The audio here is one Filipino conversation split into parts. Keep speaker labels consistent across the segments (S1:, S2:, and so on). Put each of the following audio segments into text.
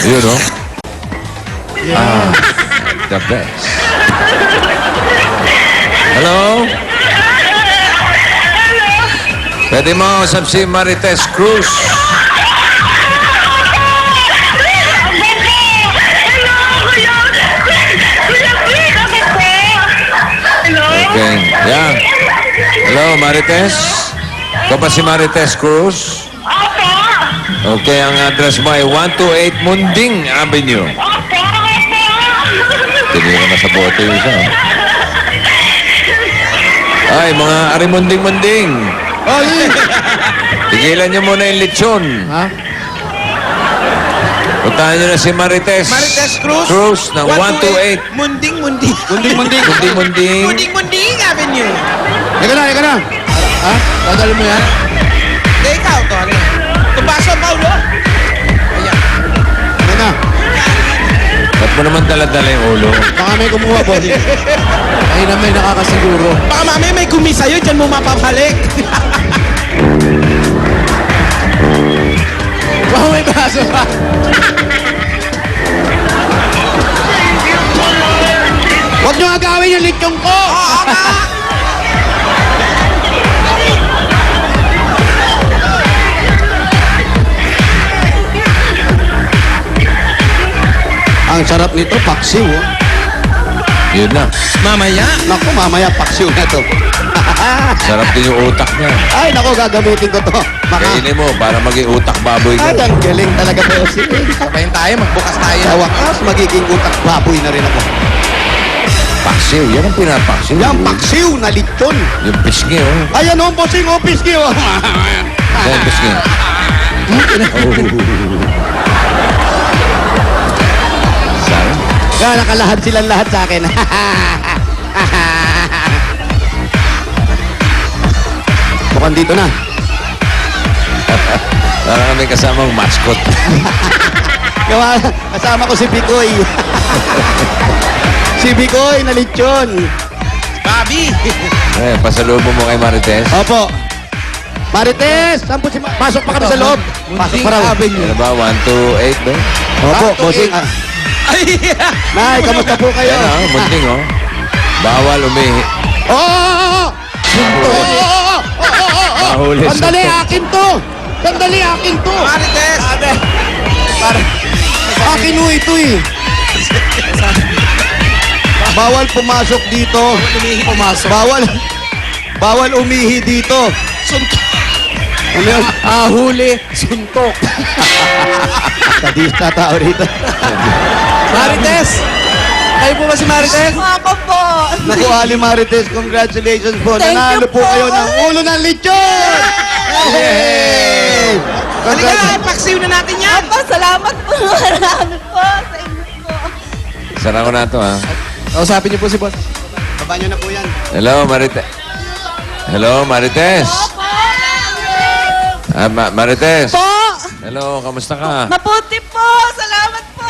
S1: Yun, no? Ah, the best. Hello? Pwede mo usap si Marites Cruz. Okay. Yeah. Hello, Marites? Ikaw ba si Marites Cruz? Okay, ang address mo ay 128 Munding Avenue. Tinira na sa bote yung isa. Ay, mga arimunding-munding. Tigilan niyo muna yung lechon.
S2: Ha?
S1: Puntahan niyo na si Marites.
S3: Marites Cruz?
S1: Cruz ng 128
S3: Munding.
S1: Munding-munding.
S3: Munding Avenue.
S2: Ika na. Ha? Dadali mo yan?
S3: Hindi, ikaw to. Ano? Tubaso, Paulo. Ayan.
S2: Ano na?
S1: Ba't mo naman dala-dala yung ulo?
S2: Baka may kumuha, boss. Ay na may nakakasiguro.
S3: Baka mamaya may gumi sa'yo, dyan mo mapapalik.
S2: Baka may baso pa. Huwag niyo agawin yung lechong ko!
S3: Oo nga.
S2: Ang sarap nito, paksiw. Oh.
S1: Yun na.
S3: Mamaya.
S2: Naku, mamaya paksiw na to.
S1: Sarap din yung utak niya.
S2: Ay, naku, gagamitin ko to.
S1: Kainin mo para maging utak baboy
S2: Ay,
S1: ka.
S2: ang galing talaga to. Sige.
S3: Sabayin tayo, magbukas tayo.
S2: Sa wakas, magiging utak baboy na rin ako.
S1: Paksiw. Yan ang pinapaksiw.
S2: Yan, paksiw na lechon.
S1: Yung pisngi, oh.
S2: Ayan, oh, bossing, oh, pisngi, oh.
S1: Yan, pisngi. Sarap.
S2: Kaya nakalahad silang lahat sa akin. Mukhang dito na.
S1: Parang kami kasamang mascot.
S2: Kasama ko si Bikoy. Si Bikoy na lechon.
S3: Bobby.
S1: Eh, pasalubong mo kay Marites.
S2: Opo. Marites, saan po si pasok pa kami sa loob. Pasok pa raw.
S1: Ano ba? 128 ba?
S2: Opo,
S3: Ah,
S2: bossing.
S3: Ay,
S2: Nay, kamusta po kayo?
S1: Yan, oh. Munting, oh. Bawal umihi.
S2: Oo!
S1: Mahuli sa
S2: Sandali,
S1: to.
S2: akin to! Sandali, akin to!
S3: Marites.
S2: Akin mo ito eh. Bawal pumasok dito.
S3: Tumihi pumasok.
S2: Bawal umihi dito. Ano yun? Huli, suntok. Sadista tao rito.
S3: Marites. Kayo po ba si Marites?
S4: Ako po.
S2: Naku, Ali Marites, congratulations po.
S4: Thank
S2: Nanalo
S4: you
S2: po
S4: po.
S2: kayo ng ulo ng lechon! Yay!
S3: Halika, paksiw na natin yan.
S4: Opo, salamat po. Marami po sa inyo po.
S1: Sara ko na to, ha?
S2: Kausapin niyo po si boss. Baba niyo na po yan.
S1: Hello, Marites. Hello, Marites. Marites.
S4: Po.
S1: Hello, kamusta ka?
S4: Mabuti po. Salamat po.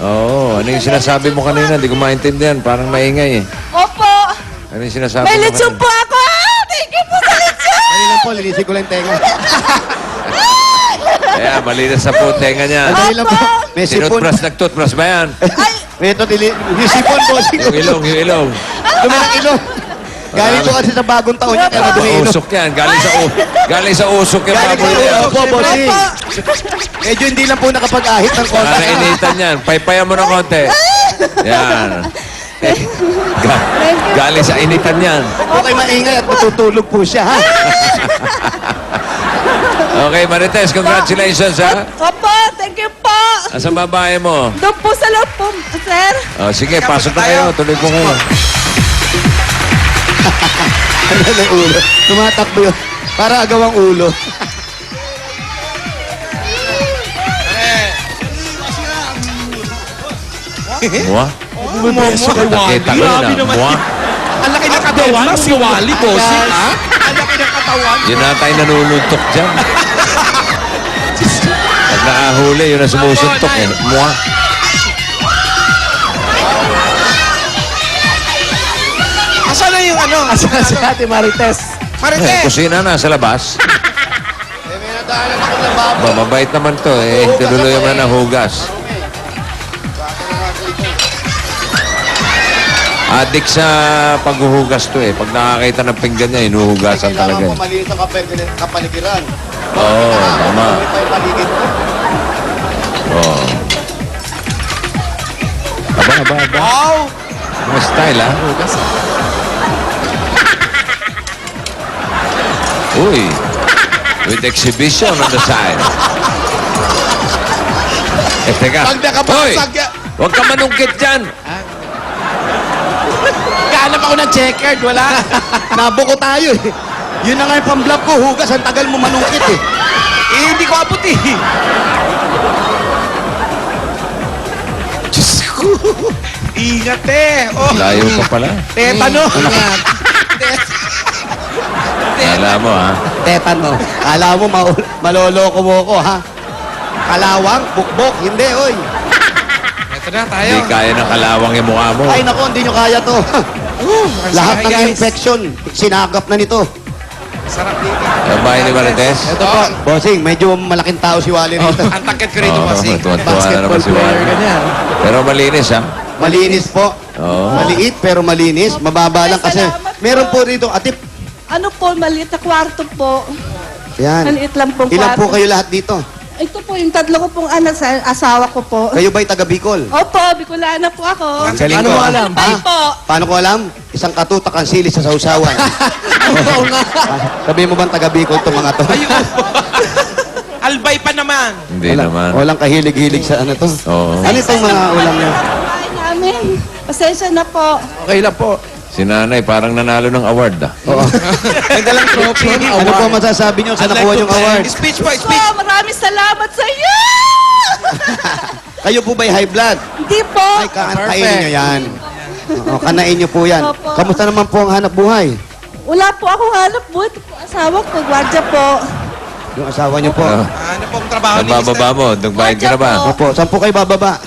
S1: Oo, ano yung sinasabi mo kanina? Hindi ko maintindihan. Parang maingay, eh.
S4: Opo.
S1: Ano yung sinasabi
S4: May
S1: mo
S4: lechon po ako. Thank you po sa lechon.
S2: Dali lang po, linisin ko lang yung tenga.
S1: Kaya, malinis sa putenga niya.
S2: Dali lang po. May sipon.
S1: Tinutbrush, nagtutbrush ba yan?
S4: Ay,
S2: Ito, yung sipon po.
S1: Yung ilong, yung ilong.
S2: Dumi ng ilong. Galing po kasi sa bagong taon niya, kaya dumi ilong.
S1: Usok yan. Galing sa usok yung
S2: Galing
S1: baboy
S2: sa
S1: yan.
S2: usok po, bossing.
S4: opo.
S2: Medyo hindi lang po nakapag-ahit ng konti.
S1: Para initan yan. Paypayan mo ng konti. Yan. Galing sa initan yan.
S2: Huwag kayo maingay at matutulog po siya, ha?
S1: Okay, Marites, congratulations, ha?
S4: Opo, thank you po.
S1: Asan babae mo?
S4: Doon po sa loob po, sir.
S1: Oh, sige, pasok na kayo. Tuloy po kayo.
S2: Ano na ulo? Tumatakbo yun. Para agawang ulo.
S1: Mua? Nakita ko yun, ha? Mua?
S3: Ang laki ng katawan mo, si Wally, bossing, ha? Ang laki ng katawan.
S1: Yun na tayo nanununtok dyan. Pag nakahuli, yun na sumusuntok, eh. Mua?
S3: Asan na yung ano?
S2: Asa si Ate Marites?
S1: Eh,
S3: Marites.
S1: kusina na sa labas.
S2: Daanan ako ng babo.
S1: Mabait naman to eh.
S2: Hugas
S1: Tinuloy
S2: ako
S1: naman
S2: eh.
S1: ang hugas. Adik sa paghuhugas to eh. Pag nakakita ng pinggan niya, inuhugasan talaga.
S2: Kailangan mo malinis ang kapaligiran.
S1: Oo, tama.
S2: May pa yung paligid mo.
S1: Oo. Aba.
S3: Wow!
S1: Mga style ah. Uy. With exhibition on the side. Teka.
S3: Pag nakabasag yan.
S1: Huwag ka manungkit dyan.
S3: Kahanap ako ng checkered, wala.
S2: Nabuko tayo eh. Yun na nga yung pang-vlog ko, hugas, ang tagal mo manungkit eh.
S3: Eh, hindi ko abot eh. Diyos ko. Ingat eh. Oh.
S1: Layo pa pala.
S3: Tetano.
S1: Kala mo ha.
S2: Tetano. Kala mo, maloloko mo ko, ha? Kalawang, bukbok, hindi, oy.
S3: Ito na tayo.
S1: Hindi kaya ng kalawang yung mukha mo.
S2: Ay, nako, hindi nyo kaya to. Lahat ng infection, sinagap na nito.
S3: Sarap dito.
S1: Ang bahay ni Marites.
S2: Ito po, bossing, medyo malaking tao si Wally rito.
S3: Ang takit ko rito,
S1: Oo,
S3: bossing.
S1: tuwan-tuwa na naman si Juan. Pero malinis ha.
S2: Malinis po.
S1: Oo.
S2: Maliit pero malinis. Mababa lang kasi.
S4: Salamat po.
S2: Meron po rito, atip.
S4: Ano po, maliit na kwarto po.
S2: Yan.
S4: Maliit lang pong
S2: Ilan po
S4: kwarto.
S2: kayo lahat dito?
S4: Ito po, yung tatlo ko pong anak sa asawa ko po.
S2: Kayo ba'y taga Bicol?
S4: Opo, Bicolana po ako.
S3: Ang galing
S2: Paano
S3: ko.
S2: mo alam?
S4: Albay
S2: Ha?
S4: po.
S2: Paano ko alam? Isang katutak ang sili sa sausawan. Oo nga. Sabihin mo bang taga Bicol itong mga to?
S3: Ayun. Albay pa naman.
S1: Hindi naman.
S2: Walang kahilig-hilig sa ano to.
S1: Oo.
S2: Ano itong mga ulam niyo?
S4: Kain namin. Pasensya na po.
S3: Okay lang po.
S1: Si nanay parang nanalo ng award ah.
S2: Oo.
S3: May dalang trophy.
S2: Ano po masasabi niyo sa nakuha niyong award?
S3: Speech po,
S4: Po,
S3: speech.
S4: maraming salamat sa iyo!
S2: Kayo po ba'y high blood?
S4: Hindi po.
S2: Ay, kaantayin niyo yan. Oo, kanain niyo po yan.
S4: Opo.
S2: Kamusta naman po ang hanap buhay?
S4: Wala po ako hanap buhay. Ito po asawa ko, gwardiya po.
S2: Yung asawa niyo po.
S1: Ah.
S3: Ano pong trabaho ni
S1: Nabababa mo, nagbayad ka na ba?
S2: Opo, saan po kayo bababa?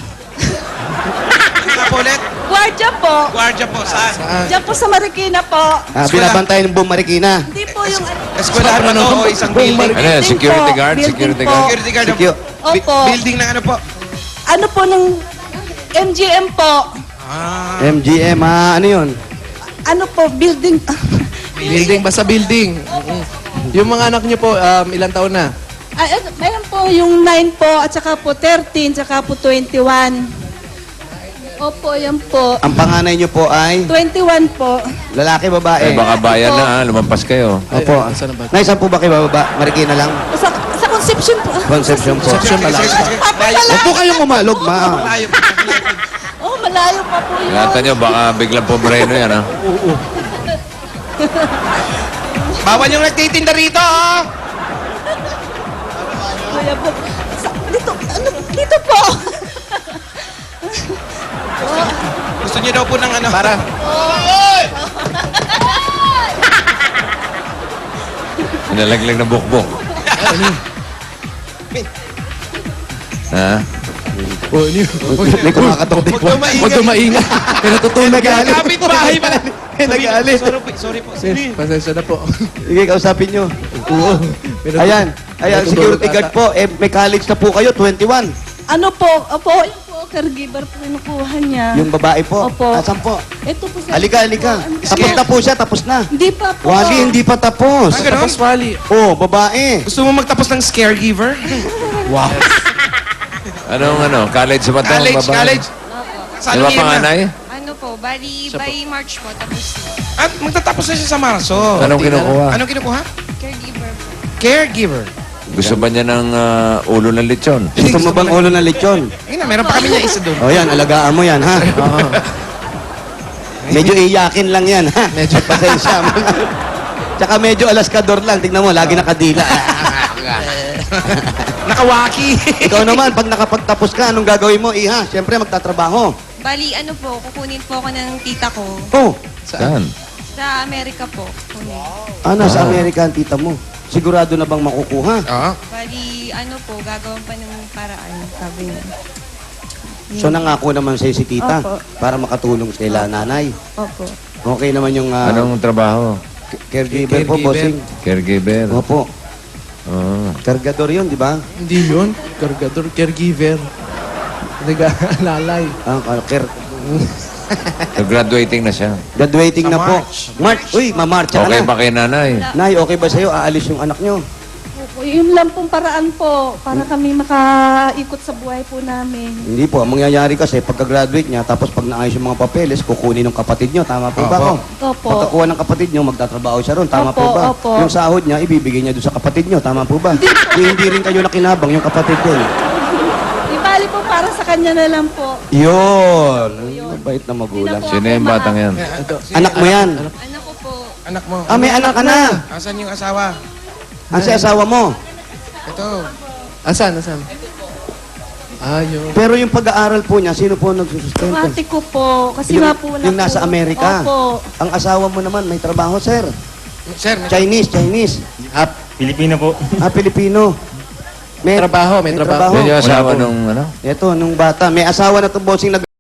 S3: Ano po ulit?
S4: Gwardiya po.
S3: Guardia po, saan?
S4: Diyan po sa Marikina po.
S2: Ah, binabantayan ng buong Marikina.
S4: Hindi po yung...
S3: Eskwelahan ba to o isang building?
S1: Ano yan, security
S4: po.
S1: guard?
S4: Building
S1: Security
S4: po.
S1: guard?
S3: Security guard.
S2: Secure.
S4: Opo.
S3: Building na ano po?
S4: Ano po ng MGM po?
S3: Ah.
S2: MGM, ano yun?
S4: Ano po, building...
S5: Building, basta building. Yung mga anak niyo po, ilang taon na?
S4: Ay, mayroon po yung 9 po, at saka po 13, saka po 21. Opo, yan po.
S2: Ang panganay niyo po ay
S4: 21 po.
S2: lalaki,
S1: Eh,
S2: babae.
S1: baka bayan na ha, lumampas kayo.
S2: Opo.
S5: Saan na ba?
S2: Nay, saan po ba kayo bababa? Marikina lang?
S4: Sa Conception po.
S2: Conception po.
S5: Conception pala.
S2: Huwag po kayong umalog, ma.
S3: Malayo.
S4: Oh, malayo pa po yun.
S1: Ingatan nyo, baka biglang pobreno yan ha.
S3: Bawal yung nagtitinda rito, oh!
S4: Kuya po. Dito, ano, dito po.
S3: Gusto niyo daw po ng ano?
S5: Para.
S1: Pinalaglag na bukbok. Ha?
S5: Oh, niyo.
S2: May kumakatok din
S3: Huwag
S2: po.
S3: daw maingay.
S5: Huwag tumainga. Pinatutunan
S2: Nag-aalit.
S3: Kapit bahay pala.
S2: Nag-aalit.
S3: Sorry po.
S5: Pasensya na po.
S2: Sige, kausapin nyo.
S5: Oo.
S2: Ayan. Ayan, security guard po. Eh, may college na po kayo, 21.
S4: Ano po? Opo, yun po, caregiver po yung nakuha niya.
S2: Yung babae po.
S4: Opo.
S2: Asan po?
S4: Ito po sa...
S2: Halika, halika. Tapos na po siya, tapos na.
S4: Hindi pa po.
S2: Wally, hindi pa tapos.
S3: Ah, ganun?
S5: Tapos Wally.
S2: Oh, babae.
S3: Gusto mo magtapos ng caregiver?
S5: Wow.
S1: Anong college ba ito?
S3: College. Sa
S1: Di ba
S3: ano year na?
S1: panganay?
S6: Ano po, bali by March po, tapos
S3: At magtatapos na siya sa Marso.
S1: Anong kinukuha?
S3: Anong kinukuha?
S6: caregiver po.
S3: Caregiver.
S1: Gusto ba niya ng ulo ng lechon?
S2: Gusto mo bang ulo ng lechon?
S3: Ayun na, meron pa kami niya isa doon.
S2: O yan, alagaan mo yan, ha? Medyo iyakin lang yan, ha? Medyo pasensya mo. Tsaka medyo alaskador lang. Tignan mo, lagi nakadila.
S3: Nakawaki.
S2: Ikaw naman, pag nakapagtapos ka, anong gagawin mo, iha? Siyempre, magtatrabaho.
S6: Bali, ano po, kukunin po ako ng tita ko
S2: Oh,
S1: Saan?
S6: sa Amerika po. Kunin.
S2: nasa Amerika ang tita mo. Sigurado na bang makukuha?
S3: Oo.
S6: Bali, ano po, gagawin pa ng paraan, sabi niya.
S2: So, nangako naman sa'yo si tita
S4: Opo.
S2: para makatulong sila nanay.
S4: Opo.
S2: Okay naman yung
S1: Anong trabaho?
S2: caregiver po,
S5: Caregiver.
S2: bossing.
S1: Caregiver.
S2: Opo. Kargador yun, di ba?
S5: Hindi yun. Kargador, caregiver. Nag-alalay.
S1: Graduating na siya.
S2: Graduating na po. March. Uy, mamarcha ka
S1: Okay
S2: na.
S1: ba kay nanay?
S2: Nay, okay ba sa'yo? Aalis yung anak nyo?
S4: Opo, yun lang pong paraan po para kami makaikot sa buhay po namin.
S2: Hindi po. Ang mangyayari kasi, pagka-graduate niya, tapos pag naayos yung mga papeles, kukunin ng kapatid nyo. Tama po ba
S5: Opo.
S2: ako?
S4: Opo.
S2: Pagkakuha ng kapatid nyo, magtatrabaho siya ron. Tama
S4: Opo,
S2: po ba?
S4: opo.
S2: Yung sahod niya, ibibigay niya doon sa kapatid nyo. Tama po ba? Hindi rin kayo nakinabang yung kapatid ko.
S4: Di bali po para sa kanya na lang po.
S2: Yun. Mabait na magulang.
S4: Hindi na po.
S1: Sino yung batang yan?
S2: Anak mo yan.
S6: Anak ko po.
S3: Anak mo.
S2: Ah, may anak ka na.
S3: Asan yung asawa?
S2: Ang si asawa mo.
S3: Ito.
S5: Asan? Yun.
S2: Pero yung pag-aaral po niya, sino po
S4: Yung
S2: nagsusustento?
S4: ate ko po, kasi
S2: Yung-
S4: nga po wala
S2: yung nasa
S4: po.
S2: Amerika.
S4: Opo.
S2: Ang asawa mo naman, may trabaho, sir.
S3: Sir,
S2: Chinese.
S7: Pilipino po.
S2: Pilipino.
S5: May trabaho.
S1: Yan yung asawa nung ano?
S2: Ito, nung bata. May asawa na to, bossing,